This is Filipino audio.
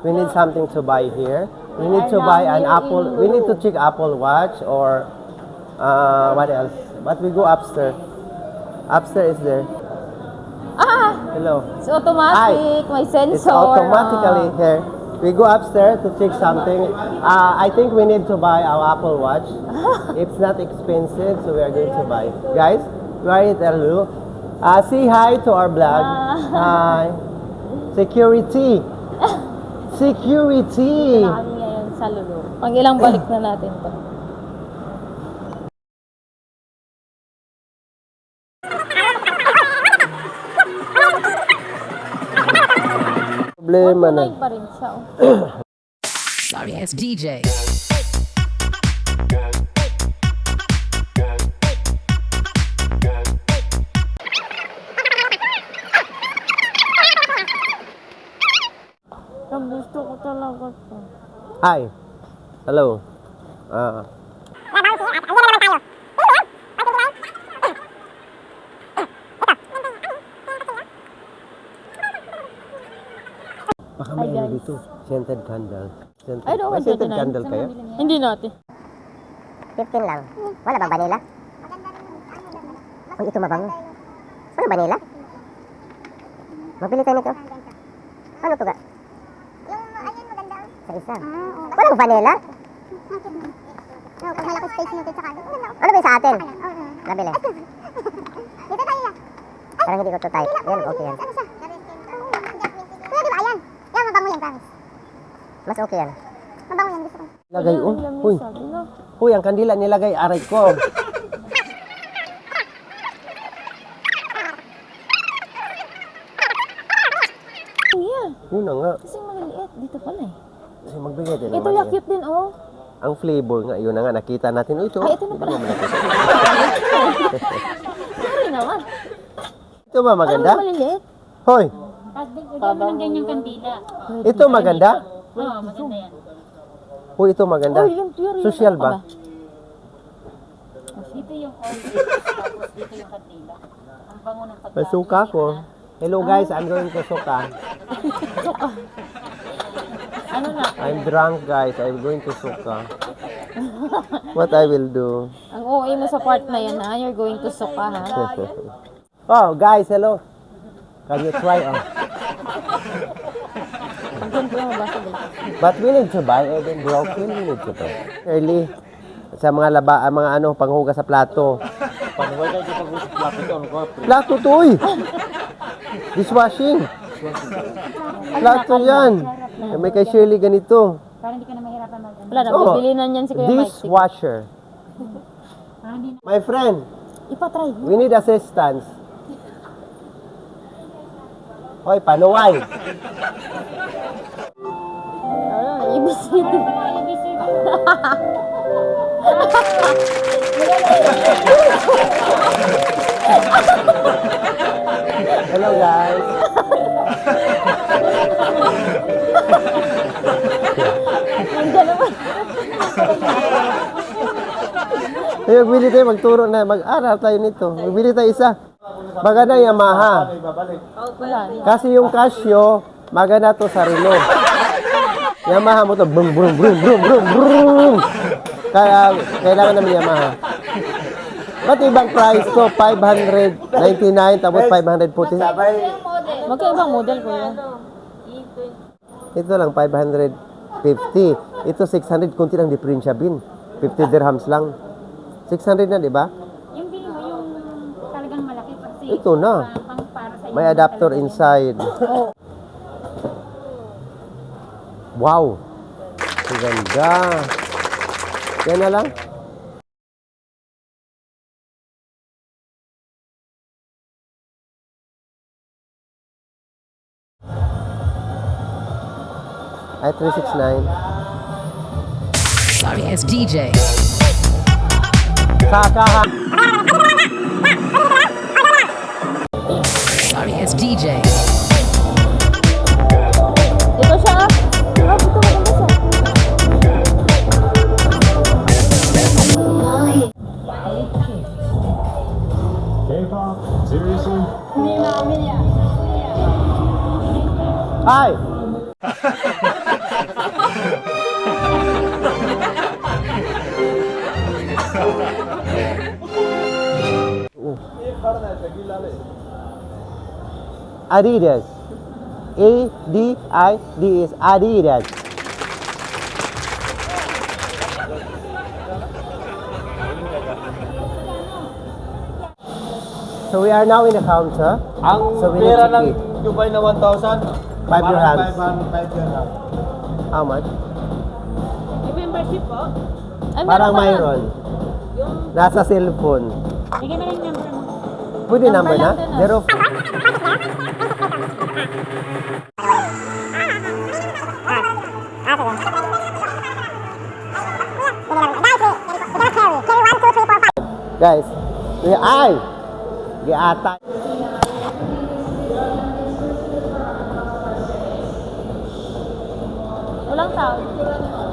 We need something to buy here. We need to buy an Apple. We need to check Apple Watch or what else? But we go upstairs. Upstairs is there. Ah! Hello. It's automatic. May sensor. It's automatically here. We go upstairs to check something. I think we need to buy our Apple Watch. It's not expensive, so we are going to buy. Guys, you are it, hello. Say hi to our vlog. Hi. Security. Security. Kami ngayon sa Lulu. Pang ilang balik na natin to. Problema na. Tunay pa rin siya. Oh. Sorry, it's DJ. Ang gusto ko talaga to. Hi. Hello. Baka may ano dito. Scented candle. Ay, no, May scented candle kayo? Hindi natin. 15 lang. Wala bang vanilla? Uy, ito mabango. Ano vanilla? Mabili tayo nito. Ano to ga? Yung ayun maganda. Sa isa. Walang vanilla? Oo, pag malaki space nito sa kanan. Ano ba yung sa atin? Oo. Nabili. Dito tayo na. Parang hindi ko to type. Yan, okay yan. Ano siya? Kuya, di ba ayan? Yan, mabango yan, promise. Mas okay yan. Mabango yan, gusto ko. Lagay, Ayun, oh. alam niya Uy. sabi na. Uy, ang kandila nilagay, aray ko. Yan. Yun na nga. Kasi maliliit. Dito pala eh. Kasi magbigay din Ito naman yung yan. cute din, oh. Ang flavor nga, yun na nga, nakita natin. Oh, ito. Ay, ito na Di pala. ba malaki? Sorry naman. Ito ba maganda? Ano maliliit? Hoy, Lagyan mo ng ganyang kandila. ito maganda? Oo, maganda yan. Uy, ito maganda. Oh, yung pure yun. Social Ano ba? Dito yung oil, tapos dito yung kandila. Ang bango ng pagkain. Pasuka ko. Hello guys, I'm going to suka. Ano na? I'm drunk guys, I'm going to suka. What I will do? Ang OA mo sa part na yan, ha? You're going to suka, ha? Oh guys, hello. Can you try? Oh. Ang ganda mo ba sa dito? But we need to buy even broken, we need to buy. Early. Sa mga mga ano, panghugas sa plato. Plato to, uy! Dishwashing. Plato yan. May kay Shirley ganito. Para hindi ka na mahirapan mag Wala na, Oh, bibili na niyan si Kuya Mike. dishwasher. My friend, Ipatry. we need assistance. Hoy, panuway. Ano, ibis ito. Hello guys. Nandiyan naman. Hey, magbili tayo, magturo na, mag-aral tayo nito. Magbili tayo isa. Maganda Yamaha. Wala. Kasi yung Casio, maganda to sa relo. Yamaha mo to, brum brum brum brum brum brum. Kaya kailangan naman Yamaha. Ba't ibang price to? 599 tapos 540. Magkaibang model ko yun. Ito lang 550. Ito 600, kunti lang diferensya bin. 50 dirhams lang. 600 na, di ba? Yung bili mo yung talagang malaki kasi Ito na. pang para sa May adapter inside. Wow! Ang ganda! Yan na lang. Ay, 369. Sorry, it's DJ. Sakahan. Sorry, it's DJ. Dito siya, ah. Ah, dito maganda siya. K-pop? Seriously? Hi! Adidas. A-D-I-D is Adidas. So we are now in the counter. Ang So we need pera to ng pay. Dubai na 1,000. 5 dirhams. 5 dirham. How much? May membership po? Ay, Parang meron pa. mayroon. Nasa cellphone. Bigay mo lang yung number mo. Pwede number na? lang doon, 0. Guys, we ay! Giata. Walang sound.